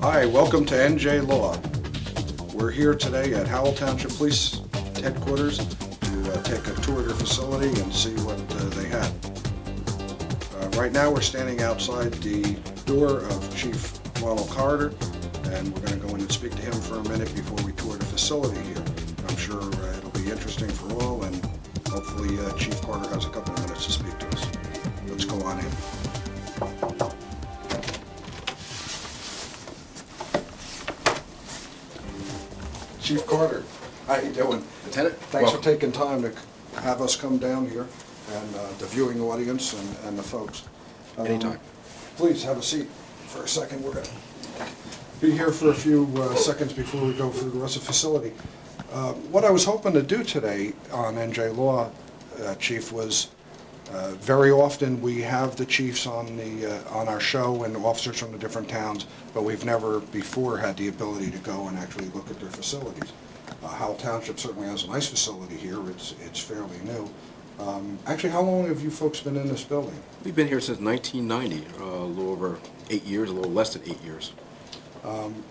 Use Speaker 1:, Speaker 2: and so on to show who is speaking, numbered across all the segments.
Speaker 1: Hi, welcome to NJ Law. We're here today at Howell Township Police Headquarters to take a tour of their facility and see what they have. Right now we're standing outside the door of Chief Ronald Carter, and we're going to go in and speak to him for a minute before we tour the facility here. I'm sure it'll be interesting for all, and hopefully Chief Carter has a couple of minutes to speak to us. Let's go on in. Chief Carter, how you doing?
Speaker 2: Lieutenant,
Speaker 1: Thanks for taking time to have us come down here, and the viewing audience and the folks.
Speaker 2: Anytime.
Speaker 1: Please have a seat for a second. We're going to be here for a few seconds before we go through the rest of the facility. What I was hoping to do today on NJ Law, Chief, was very often we have the chiefs on our show and officers from the different towns, but we've never before had the ability to go and actually look at their facilities. Howell Township certainly has a nice facility here. It's fairly new. Actually, how long have you folks been in this building?
Speaker 2: We've been here since 1990, a little over 8 years, a little less than 8 years.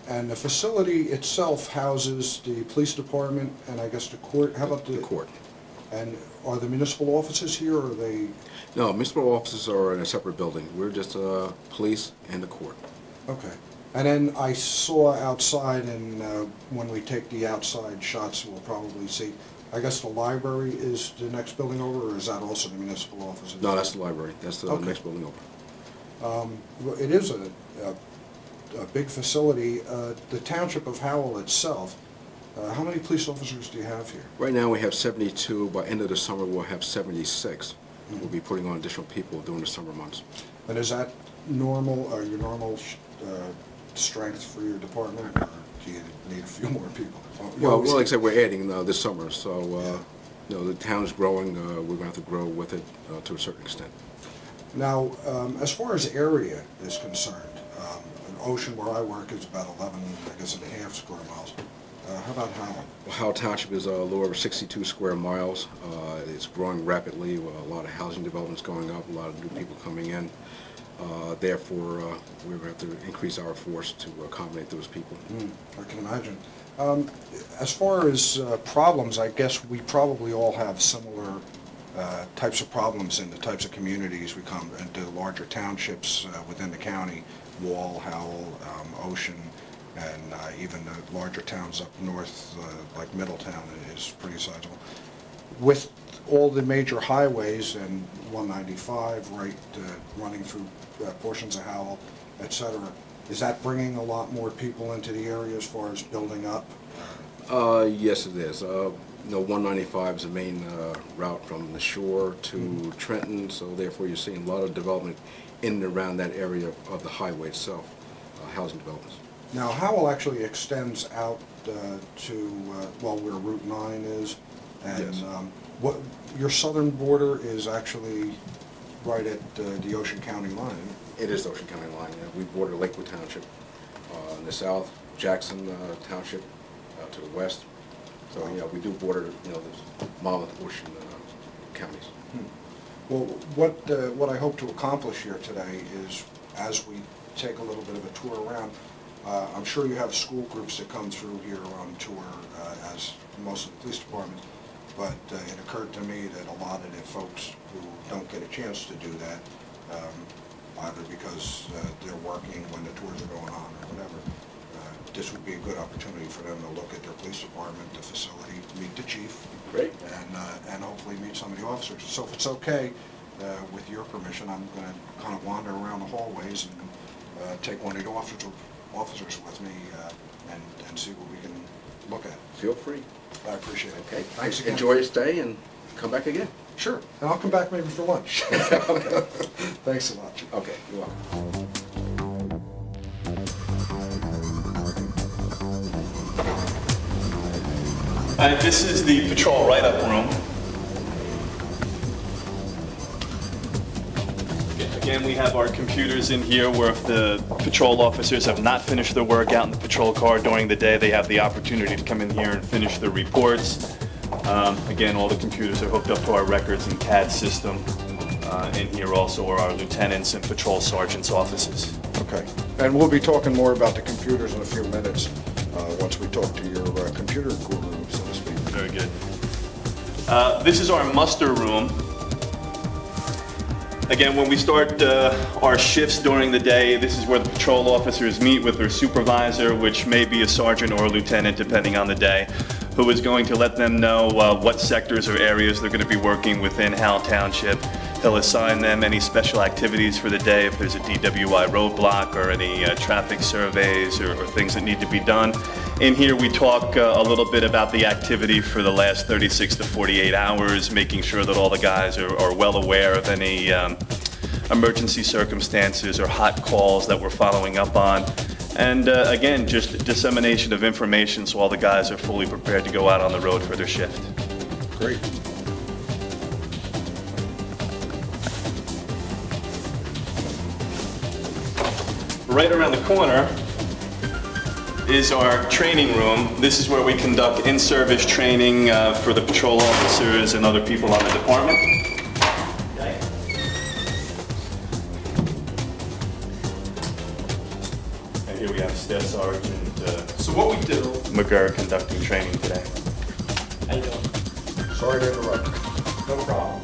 Speaker 1: And the facility itself houses the police department and I guess the court. How about the
Speaker 2: court?
Speaker 1: And are the municipal offices here, or are they?
Speaker 2: No, municipal offices are in a separate building. We're just police and the court.
Speaker 1: Okay. And then I saw outside, and when we take the outside shots, we'll probably see, I guess the library is the next building over, or is that also the municipal offices?
Speaker 2: No, that's the library. That's the next building over.
Speaker 1: Well, it is a big facility. The township of Howell itself, how many police officers do you have here?
Speaker 2: Right now we have 72. By end of the summer we'll have 76. We'll be putting on additional people during the summer months.
Speaker 1: And is that normal, or your normal strength for your department, or do you need a few more people?
Speaker 2: Well, like I said, we're adding this summer, so you know, the town's growing. We're going to have to grow with it to a certain extent.
Speaker 1: Now, as far as area is concerned, Ocean, where I work, is about 11, I guess, and a half square miles. How about Howell?
Speaker 2: Well, Howell Township is a little over 62 square miles. It's growing rapidly. A lot of housing developments going up, a lot of new people coming in. Therefore, we're going to have to increase our force to accommodate those people.
Speaker 1: I can imagine. As far as problems, I guess we probably all have similar types of problems in the types of communities we come into, larger townships within the county, Wall, Howell, Ocean, and even the larger towns up north, like Middletown, is pretty sizable. With all the major highways and 195 running through portions of Howell, etc., is that bringing a lot more people into the area as far as building up?
Speaker 2: Yes, it is. You know, 195 is the main route from the shore to Trenton, so therefore you're seeing a lot of development in and around that area of the highway itself, housing developments.
Speaker 1: Now, Howell actually extends out to, well, where Route 9 is, and
Speaker 2: yes.
Speaker 1: What your southern border is actually right at the Ocean County line.
Speaker 2: It is the Ocean County line. We border Lakewood Township in the south, Jackson Township to the west. So, yeah, we do border, you know, the Monmouth Ocean counties.
Speaker 1: Well, what I hope to accomplish here today is, as we take a little bit of a tour around, I'm sure you have school groups that come through here on tour, as most of the police departments, but it occurred to me that a lot of the folks who don't get a chance to do that, either because they're working when the tours are going on or whatever, this would be a good opportunity for them to look at their police department, the facility, meet the chief.
Speaker 2: Great.
Speaker 1: And hopefully meet some of the officers. So if it's okay, with your permission, I'm going to kind of wander around the hallways and take one of the officers with me and see what we can look at.
Speaker 2: Feel free.
Speaker 1: I appreciate it.
Speaker 2: Okay.
Speaker 1: Thanks again.
Speaker 2: Enjoy your stay and come back again.
Speaker 1: Sure. And I'll come back maybe for lunch.
Speaker 2: Okay.
Speaker 1: Thanks a lot, Chief.
Speaker 2: Okay, you're welcome.
Speaker 3: This is the patrol write-up room. Again, we have our computers in here where if the patrol officers have not finished their work out in the patrol car during the day, they have the opportunity to come in here and finish their reports. Again, all the computers are hooked up to our records and CAD system. In here also are our lieutenants and patrol sergeants' offices.
Speaker 1: Okay. And we'll be talking more about the computers in a few minutes, once we talk to your computer guru, so to speak.
Speaker 3: Very good. This is our muster room. Again, when we start our shifts during the day, this is where the patrol officers meet with their supervisor, which may be a sergeant or a lieutenant, depending on the day, who is going to let them know what sectors or areas they're going to be working within Howell Township. He'll assign them any special activities for the day, if there's a DWI roadblock or any traffic surveys or things that need to be done. In here, we talk a little bit about the activity for the last 36 to 48 hours, making sure that all the guys are well aware of any emergency circumstances or hot calls that we're following up on. And again, just dissemination of information so all the guys are fully prepared to go out on the road for their shift.
Speaker 1: Great.
Speaker 3: Right around the corner is our training room. This is where we conduct in-service training for the patrol officers and other people on the department. And here we have Staff Sergeant
Speaker 4: So what we do,
Speaker 3: McGirr conducting training today.
Speaker 4: how you doing?
Speaker 1: Sorry to interrupt.
Speaker 4: No problem.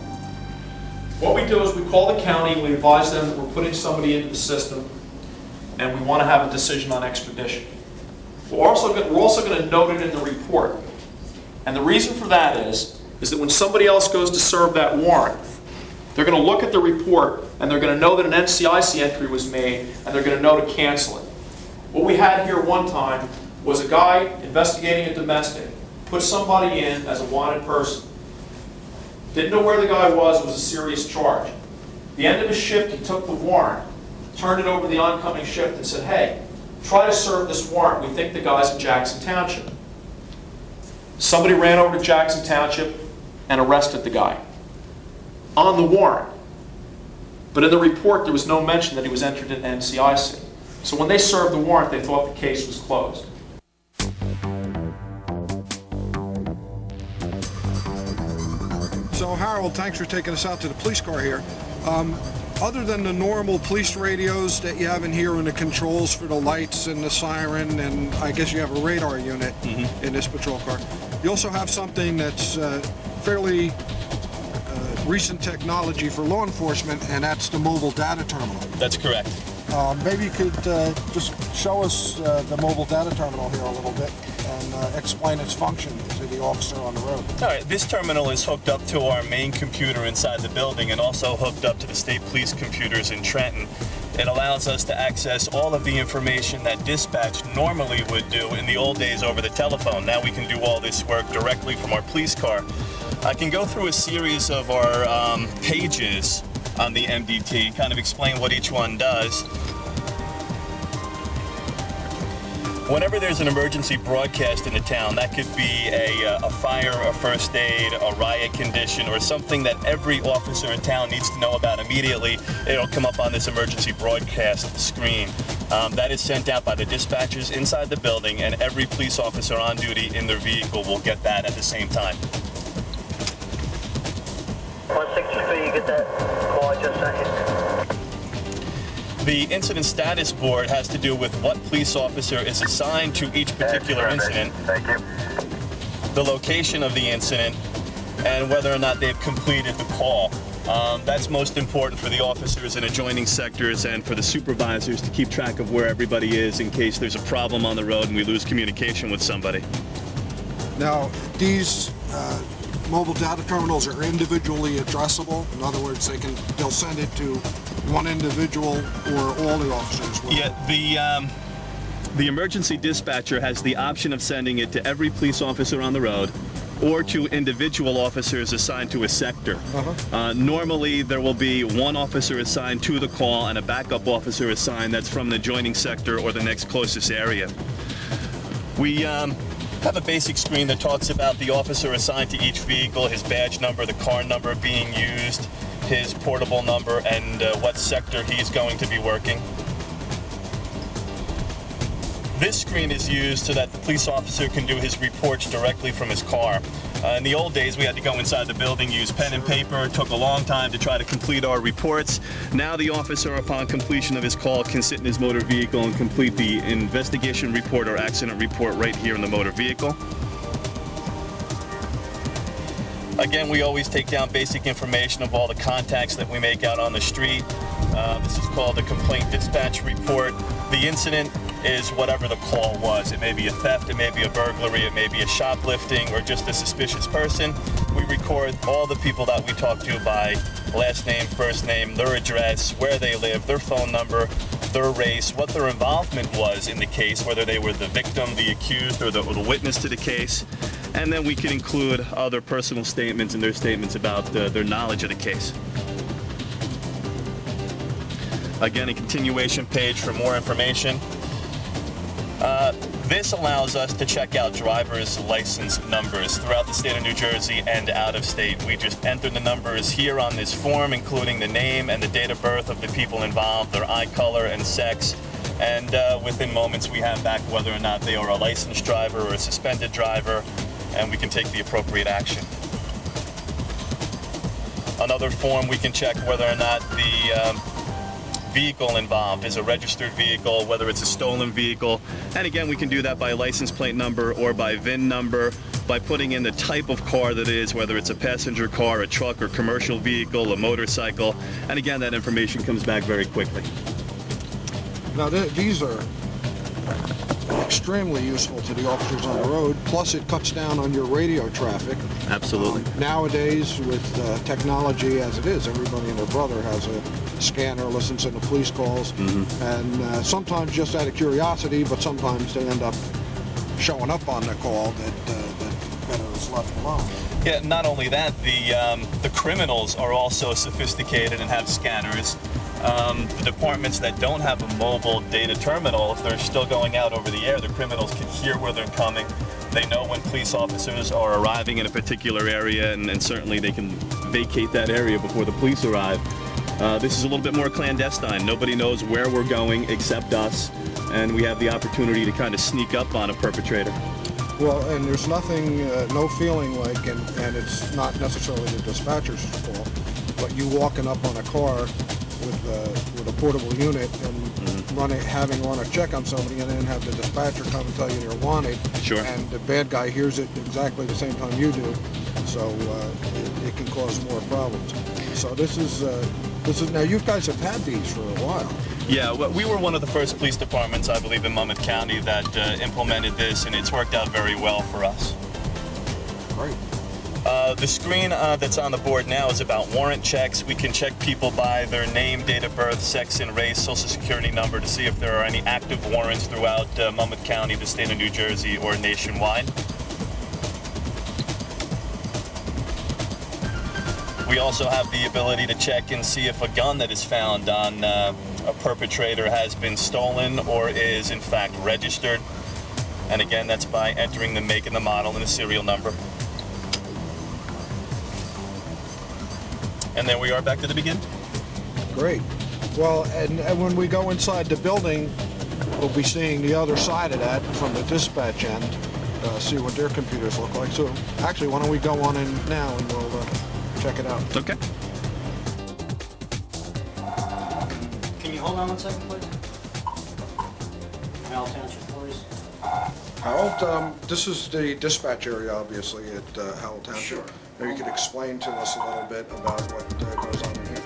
Speaker 4: What we do is we call the county, we advise them that we're putting somebody into the system, and we want to have a decision on extradition. We're also going to note it in the report. And the reason for that is that when somebody else goes to serve that warrant, they're going to look at the report, and they're going to know that an NCIC entry was made, and they're going to know to cancel it. What we had here one time was a guy investigating a domestic, put somebody in as a wanted person. Didn't know where the guy was, it was a serious charge. At the end of his shift, he took the warrant, turned it over to the oncoming shift and said, hey, try to serve this warrant. We think the guy's in Jackson Township. Somebody ran over to Jackson Township and arrested the guy on the warrant. But in the report, there was no mention that he was entered in NCIC. So when they served the warrant, they thought the case was closed.
Speaker 1: So Harold, thanks for taking us out to the police car here. Other than the normal police radios that you have in here and the controls for the lights and the siren, and I guess you have a radar unit in this patrol car, you also have something that's fairly recent technology for law enforcement, and that's the mobile data terminal.
Speaker 3: That's correct.
Speaker 1: Maybe you could just show us the mobile data terminal here a little bit and explain its function to the officer on the road.
Speaker 3: All right, this terminal is hooked up to our main computer inside the building and also hooked up to the state police computers in Trenton. It allows us to access all of the information that dispatch normally would do in the old days over the telephone. Now we can do all this work directly from our police car. I can go through a series of our pages on the MDT, kind of explain what each one does. Whenever there's an emergency broadcast in the town, that could be a fire, a first aid, a riot condition, or something that every officer in town needs to know about immediately, it'll come up on this emergency broadcast screen. That is sent out by the dispatchers inside the building, and every police officer on duty in their vehicle will get that at the same time.
Speaker 5: 163, you get that call I just sent you?
Speaker 3: The incident status board has to do with what police officer is assigned to each particular incident,
Speaker 5: Thank you.
Speaker 3: the location of the incident, and whether or not they've completed the call. That's most important for the officers in adjoining sectors and for the supervisors to keep track of where everybody is in case there's a problem on the road and we lose communication with somebody.
Speaker 1: Now, these mobile data terminals are individually addressable. In other words, they'll send it to one individual or all the officers.
Speaker 3: Yeah, the emergency dispatcher has the option of sending it to every police officer on the road or to individual officers assigned to a sector. Normally, there will be one officer assigned to the call and a backup officer assigned that's from the adjoining sector or the next closest area. We have a basic screen that talks about the officer assigned to each vehicle, his badge number, the car number being used, his portable number, and what sector he's going to be working. This screen is used so that the police officer can do his reports directly from his car. In the old days, we had to go inside the building, use pen and paper. It took a long time to try to complete our reports. Now the officer, upon completion of his call, can sit in his motor vehicle and complete the investigation report or accident report right here in the motor vehicle. Again, we always take down basic information of all the contacts that we make out on the street. This is called a complaint dispatch report. The incident is whatever the call was. It may be a theft, it may be a burglary, it may be a shoplifting, or just a suspicious person. We record all the people that we talk to by last name, first name, their address, where they live, their phone number, their race, what their involvement was in the case, whether they were the victim, the accused, or the witness to the case. And then we can include other personal statements and their statements about their knowledge of the case. Again, a continuation page for more information. This allows us to check out driver's license numbers throughout the state of New Jersey and out of state. We just enter the numbers here on this form, including the name and the date of birth of the people involved, their eye color and sex, and within moments we have back whether or not they are a licensed driver or a suspended driver, and we can take the appropriate action. Another form, we can check whether or not the vehicle involved is a registered vehicle, whether it's a stolen vehicle. And again, we can do that by license plate number or by VIN number, by putting in the type of car that it is, whether it's a passenger car, a truck, or commercial vehicle, a motorcycle. And again, that information comes back very quickly.
Speaker 1: Now, these are extremely useful to the officers on the road, plus it cuts down on your radio traffic.
Speaker 3: Absolutely.
Speaker 1: Nowadays, with technology as it is, everybody and their brother has a scanner, listens in the police calls, and sometimes just out of curiosity, but sometimes they end up showing up on the call that better is left alone.
Speaker 3: Yeah, not only that, the criminals are also sophisticated and have scanners. The departments that don't have a mobile data terminal, if they're still going out over the air, the criminals can hear where they're coming. They know when police officers are arriving in a particular area, and certainly they can vacate that area before the police arrive. This is a little bit more clandestine. Nobody knows where we're going except us, and we have the opportunity to kind of sneak up on a perpetrator.
Speaker 1: Well, and there's nothing, no feeling like, and it's not necessarily the dispatcher's fault, but you walking up on a car with a portable unit and having run a check on somebody, and then have the dispatcher come and tell you they're wanted.
Speaker 3: Sure.
Speaker 1: And the bad guy hears it exactly the same time you do, so it can cause more problems. So this is now, you guys have had these for a while.
Speaker 3: Yeah, we were one of the first police departments, I believe, in Monmouth County that implemented this, and it's worked out very well for us.
Speaker 1: Great.
Speaker 3: The screen that's on the board now is about warrant checks. We can check people by their name, date of birth, sex and race, social security number to see if there are any active warrants throughout Monmouth County, the state of New Jersey, or nationwide. We also have the ability to check and see if a gun that is found on a perpetrator has been stolen or is in fact registered. And again, that's by entering the make and the model and the serial number. And there we are, back to the beginning.
Speaker 1: Great. Well, and when we go inside the building, we'll be seeing the other side of that from the dispatch end, see what their computers look like. So actually, why don't we go on in now and we'll check it out.
Speaker 3: Okay.
Speaker 6: Can you hold on 1 second, please? Howell Township Police.
Speaker 1: Harold, this is the dispatch area, obviously, at Howell Township.
Speaker 3: Sure.
Speaker 1: Maybe you could explain to us a little bit about what goes on in here.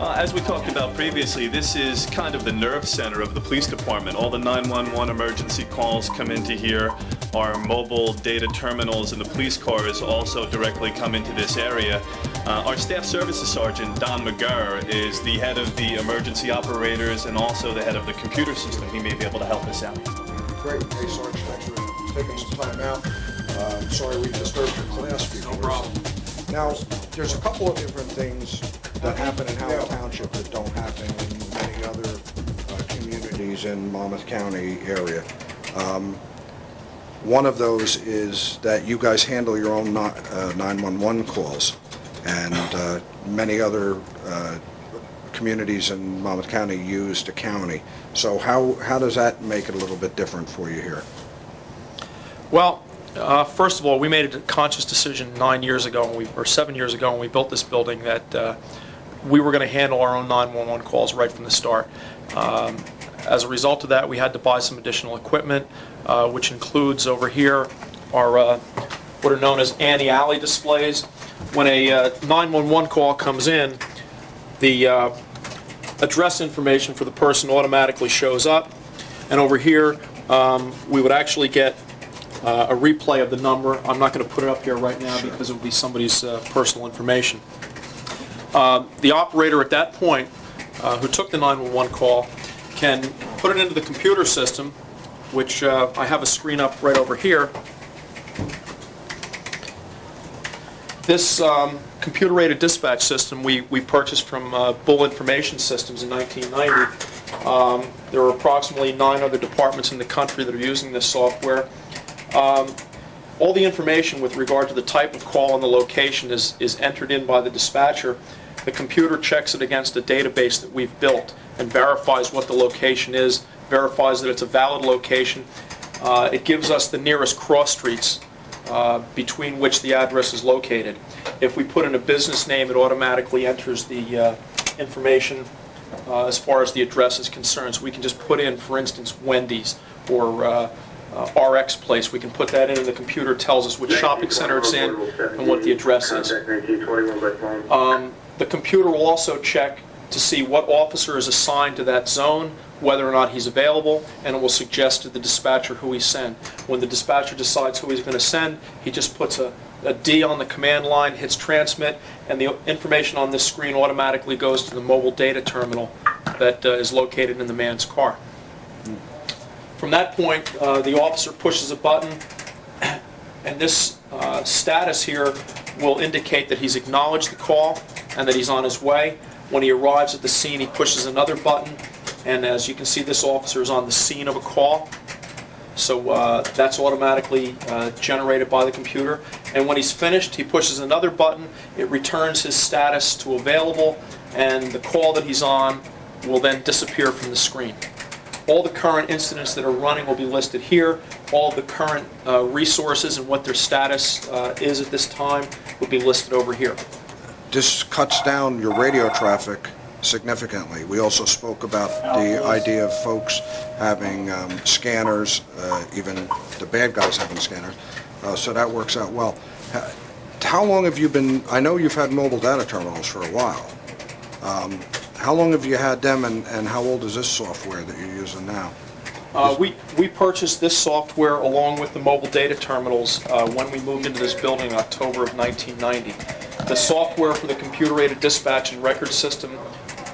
Speaker 3: As we talked about previously, this is kind of the nerve center of the police department. All the 911 emergency calls come into here. Our mobile data terminals in the police cars also directly come into this area. Our staff services sergeant, Don McGirr, is the head of the emergency operators and also the head of the computer system. He may be able to help us out.
Speaker 1: Great. Hey, Sarge, thanks for taking some time out. Sorry we disturbed your class before.
Speaker 4: No problem.
Speaker 1: Now, there's a couple of different things that happen in Howell Township that don't happen in many other communities in Monmouth County area. One of those is that you guys handle your own 911 calls, and many other communities in Monmouth County use the county. So how does that make it a little bit different for you here?
Speaker 4: Well, First of all, we made a conscious decision 9 years ago, or 7 years ago, when we built this building, that we were going to handle our own 911 calls right from the start. As a result of that, we had to buy some additional equipment, which includes over here our what are known as anti-alley displays. When a 911 call comes in, the address information for the person automatically shows up, and over here we would actually get a replay of the number. I'm not going to put it up here right now because it would be somebody's personal information. The operator at that point, who took the 911 call, can put it into the computer system, which I have a screen up right over here. This computer-aided dispatch system we purchased from Bull Information Systems in 1990. There are approximately 9 other departments in the country that are using this software. All the information with regard to the type of call and the location is entered in by the dispatcher. The computer checks it against a database that we've built and verifies what the location is, verifies that it's a valid location. It gives us the nearest cross streets between which the address is located. If we put in a business name, it automatically enters the information as far as the address is concerned. So we can just put in, for instance, Wendy's or RX Place. We can put that in, and the computer tells us which shopping center it's in and what the address is. The computer will also check to see what officer is assigned to that zone, whether or not he's available, and it will suggest to the dispatcher who he send. When the dispatcher decides who he's going to send, he just puts a D on the command line, hits transmit, and the information on this screen automatically goes to the mobile data terminal that is located in the man's car. From that point, the officer pushes a button, and this status here will indicate that he's acknowledged the call and that he's on his way. When he arrives at the scene, he pushes another button, and as you can see, this officer is on the scene of a call. So that's automatically generated by the computer. And when he's finished, he pushes another button. It returns his status to available, and the call that he's on will then disappear from the screen. All the current incidents that are running will be listed here. All of the current resources and what their status is at this time will be listed over here.
Speaker 1: This cuts down your radio traffic significantly. We also spoke about the idea of folks having scanners, even the bad guys having scanners, so that works out well. How long have you been, I know you've had mobile data terminals for a while. How long have you had them, and how old is this software that you're using now?
Speaker 4: We purchased this software along with the mobile data terminals when we moved into this building in October of 1990. The software for the computer-aided dispatch and record system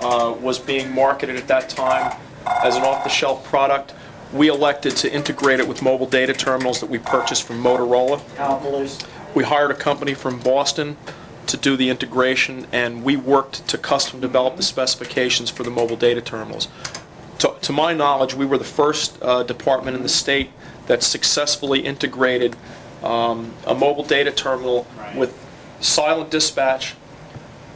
Speaker 4: was being marketed at that time as an off-the-shelf product. We elected to integrate it with mobile data terminals that we purchased from Motorola. We hired a company from Boston to do the integration, and we worked to custom develop the specifications for the mobile data terminals. To my knowledge, we were the first department in the state that successfully integrated a mobile data terminal with silent dispatch,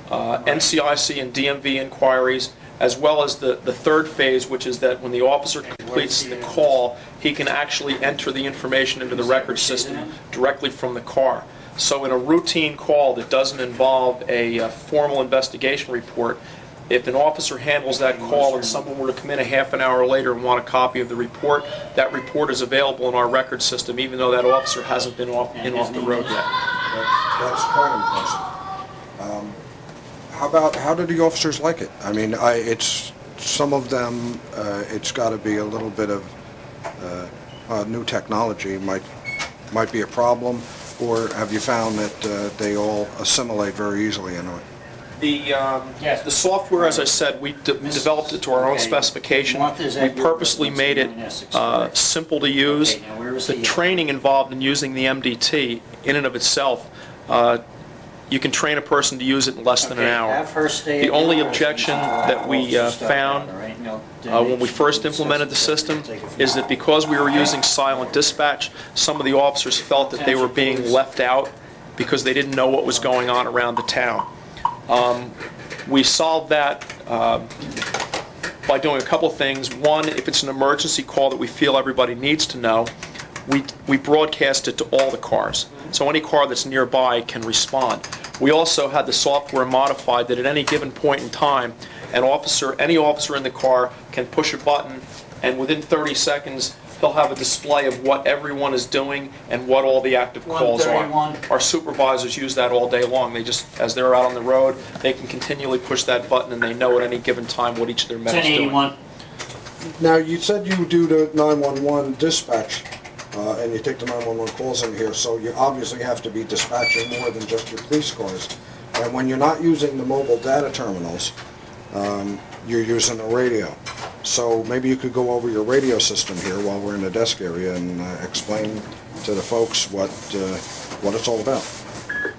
Speaker 4: NCIC and DMV inquiries, as well as the third phase, which is that when the officer completes the call, he can actually enter the information into the record system directly from the car. So in a routine call that doesn't involve a formal investigation report, if an officer handles that call and someone were to come in a half an hour later and want a copy of the report, that report is available in our record system, even though that officer hasn't been off the road yet.
Speaker 1: That's quite impressive. How do the officers like it? I mean, it's some of them. It's got to be a little bit of new technology might be a problem, or have you found that they all assimilate very easily into it?
Speaker 4: The software, as I said, we developed it to our own specification. We purposely made it simple to use. The training involved in using the MDT, in and of itself, you can train a person to use it in less than an hour. The only objection that we found when we first implemented the system is that because we were using silent dispatch, some of the officers felt that they were being left out because they didn't know what was going on around the town. We solved that by doing a couple of things. One, if it's an emergency call that we feel everybody needs to know, we broadcast it to all the cars. So any car that's nearby can respond. We also had the software modified that at any given point in time, any officer in the car can push a button, and within 30 seconds, he'll have a display of what everyone is doing and what all the active calls are.
Speaker 6: 131.
Speaker 4: Our supervisors use that all day long. They just, as they're out on the road, they can continually push that button, and they know at any given time what each of their men is doing.
Speaker 6: 1081.
Speaker 1: Now, you said you do the 911 dispatch, and you take the 911 calls in here, so you obviously have to be dispatching more than just your police cars. And when you're not using the mobile data terminals, you're using a radio. So maybe you could go over your radio system here while we're in the desk area and explain to the folks what it's all about.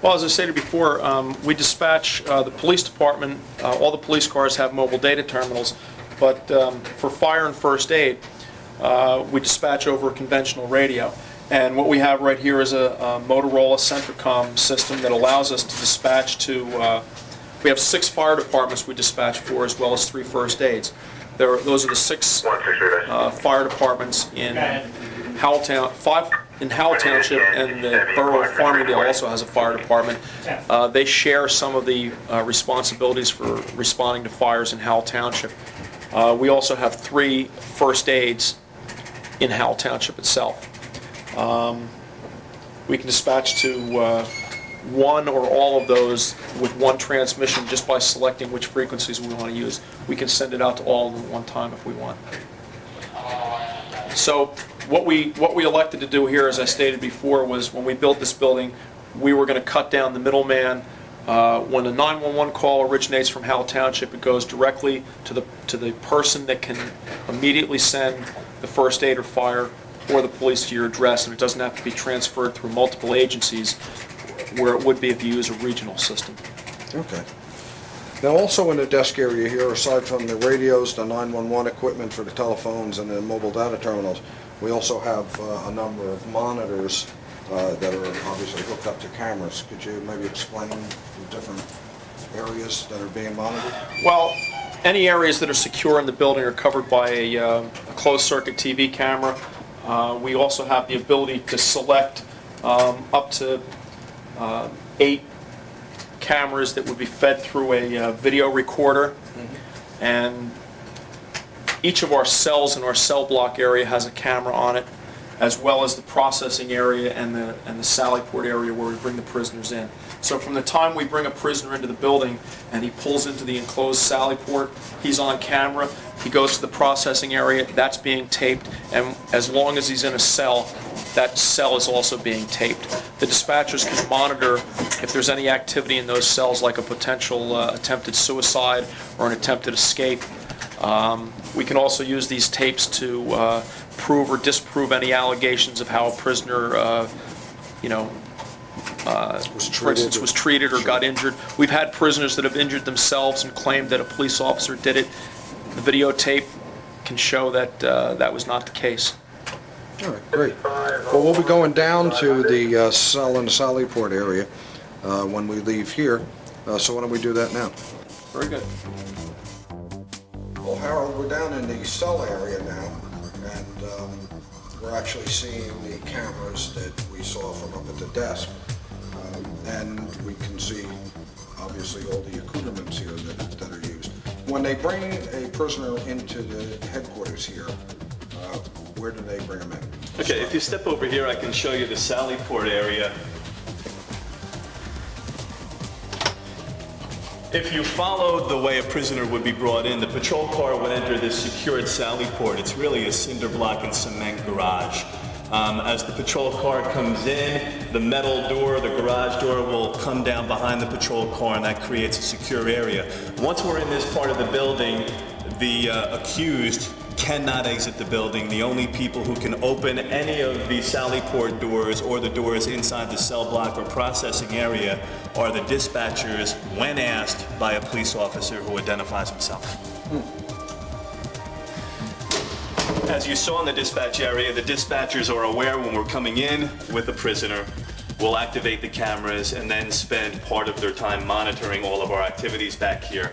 Speaker 4: Well, as I stated before, we dispatch the police department. All the police cars have mobile data terminals, but for fire and first aid, we dispatch over a conventional radio. And what we have right here is a Motorola Centricom system that allows us to dispatch to, we have 6 fire departments we dispatch for, as well as 3 first aids. Those are the 6 fire departments in Howell Town, 5 in Howell Township, and the borough of Farmingdale also has a fire department. They share some of the responsibilities for responding to fires in Howell Township. We also have 3 first aids in Howell Township itself. We can dispatch to one or all of those with one transmission just by selecting which frequencies we want to use. We can send it out to all of them at one time if we want. So what we elected to do here, as I stated before, was when we built this building, we were going to cut down the middleman. When a 911 call originates from Howell Township, it goes directly to the person that can immediately send the first aid or fire or the police to your address, and it doesn't have to be transferred through multiple agencies where it would be if you use a regional system.
Speaker 1: Okay. Now, also in the desk area here, aside from the radios, the 911 equipment for the telephones, and the mobile data terminals, we also have a number of monitors that are obviously hooked up to cameras. Could you maybe explain the different areas that are being monitored?
Speaker 4: Well, any areas that are secure in the building are covered by a closed-circuit TV camera. We also have the ability to select up to 8 cameras that would be fed through a video recorder, and each of our cells in our cell block area has a camera on it, as well as the processing area and the sally port area where we bring the prisoners in. So from the time we bring a prisoner into the building and he pulls into the enclosed sally port, he's on camera, he goes to the processing area, that's being taped, and as long as he's in a cell, that cell is also being taped. The dispatchers can monitor if there's any activity in those cells, like a potential attempted suicide or an attempted escape. We can also use these tapes to prove or disprove any allegations of how a prisoner, for instance, was treated or got injured. We've had prisoners that have injured themselves and claimed that a police officer did it. The videotape can show that that was not the case.
Speaker 1: All right, great. Well, we'll be going down to the cell in the sally port area when we leave here. So why don't we do that now?
Speaker 4: Very good.
Speaker 1: Well, Harold, we're down in the cell area now, and we're actually seeing the cameras that we saw from up at the desk. And we can see, obviously, all the accoutrements here that are used. When they bring a prisoner into the headquarters here, where do they bring them in?
Speaker 3: Okay, if you step over here, I can show you the sally port area. If you followed the way a prisoner would be brought in, the patrol car would enter this secured sally port. It's really a cinder block and cement garage. As the patrol car comes in, the metal door, the garage door, will come down behind the patrol car, and that creates a secure area. Once we're in this part of the building, the accused cannot exit the building. The only people who can open any of the sally port doors or the doors inside the cell block or processing area are the dispatchers when asked by a police officer who identifies himself. As you saw in the dispatch area, the dispatchers are aware when we're coming in with a prisoner. We'll activate the cameras and then spend part of their time monitoring all of our activities back here.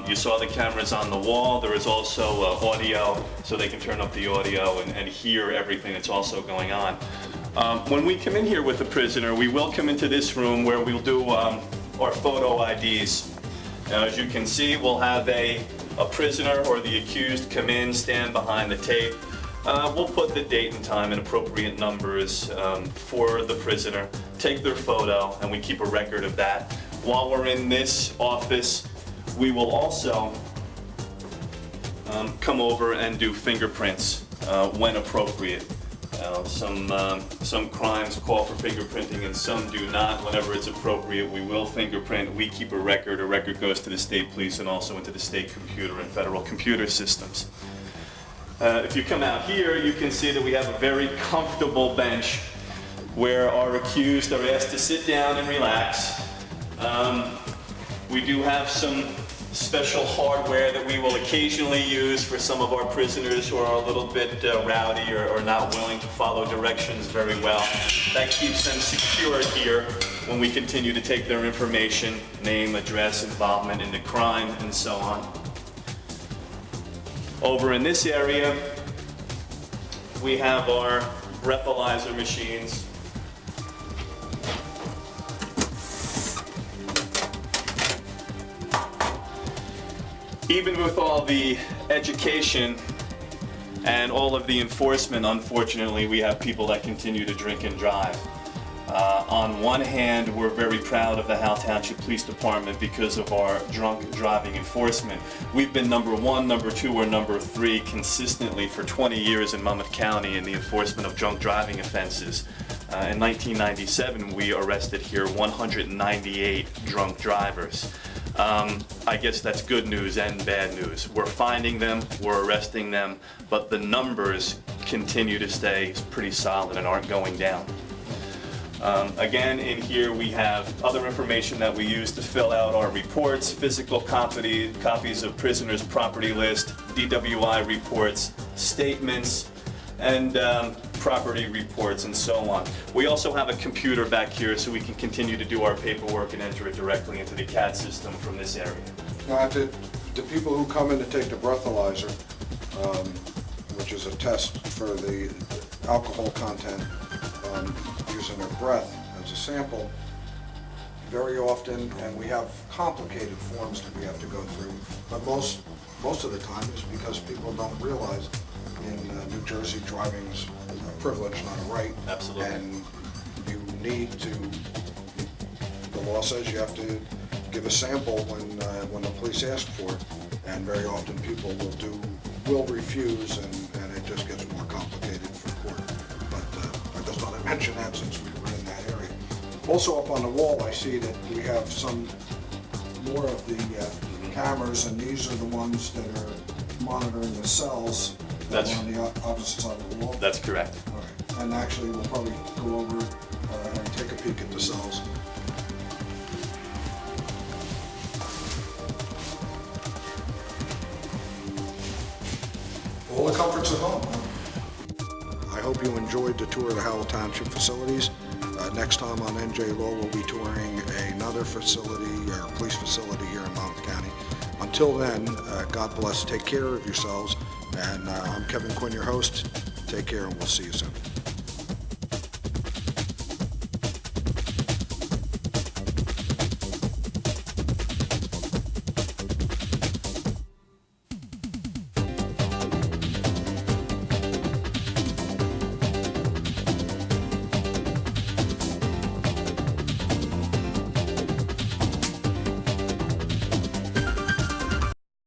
Speaker 3: You saw the cameras on the wall. There is also audio, so they can turn up the audio and hear everything that's also going on. When we come in here with the prisoner, we will come into this room where we'll do our photo IDs. Now, as you can see, we'll have a prisoner or the accused come in, stand behind the tape. We'll put the date and time and appropriate numbers for the prisoner, take their photo, and we keep a record of that. While we're in this office, we will also come over and do fingerprints when appropriate. Some crimes call for fingerprinting and some do not. Whenever it's appropriate, we will fingerprint. We keep a record. A record goes to the state police and also into the state computer and federal computer systems. If you come out here, you can see that we have a very comfortable bench where our accused are asked to sit down and relax. We do have some special hardware that we will occasionally use for some of our prisoners who are a little bit rowdy or not willing to follow directions very well. That keeps them secure here when we continue to take their information, name, address, involvement in the crime, and so on. Over in this area, we have our breathalyzer machines. Even with all the education and all of the enforcement, unfortunately, we have people that continue to drink and drive. On one hand, we're very proud of the Howell Township Police Department because of our drunk driving enforcement. We've been number 1, number 2, or number 3 consistently for 20 years in Monmouth County in the enforcement of drunk driving offenses. In 1997, we arrested here 198 drunk drivers. I guess that's good news and bad news. We're finding them, we're arresting them, but the numbers continue to stay pretty solid and aren't going down. Again, in here we have other information that we use to fill out our reports, physical copies of prisoners' property list, DWI reports, statements, and property reports, and so on. We also have a computer back here so we can continue to do our paperwork and enter it directly into the CAD system from this area.
Speaker 1: Now, the people who come in to take the breathalyzer, which is a test for the alcohol content using their breath as a sample, very often, and we have complicated forms that we have to go through, but most of the time is because people don't realize in New Jersey driving is a privilege, not a right.
Speaker 3: Absolutely.
Speaker 1: And you need to, the law says you have to give a sample when the police ask for it, and very often people will refuse, and it just gets more complicated for court. But I just thought I'd mention that since we were in that area. Also up on the wall, I see that we have some more of the cameras, and these are the ones that are monitoring the cells that are on the opposite side of the wall.
Speaker 3: That's correct.
Speaker 1: All right. And actually, we'll probably go over and take a peek at the cells. All the comforts at home. I hope you enjoyed the tour of the Howell Township facilities. Next time on NJ Law, we'll be touring another facility, or police facility here in Monmouth County. Until then, God bless. Take care of yourselves. And I'm Kevin Quinn, your host. Take care, and we'll see you soon.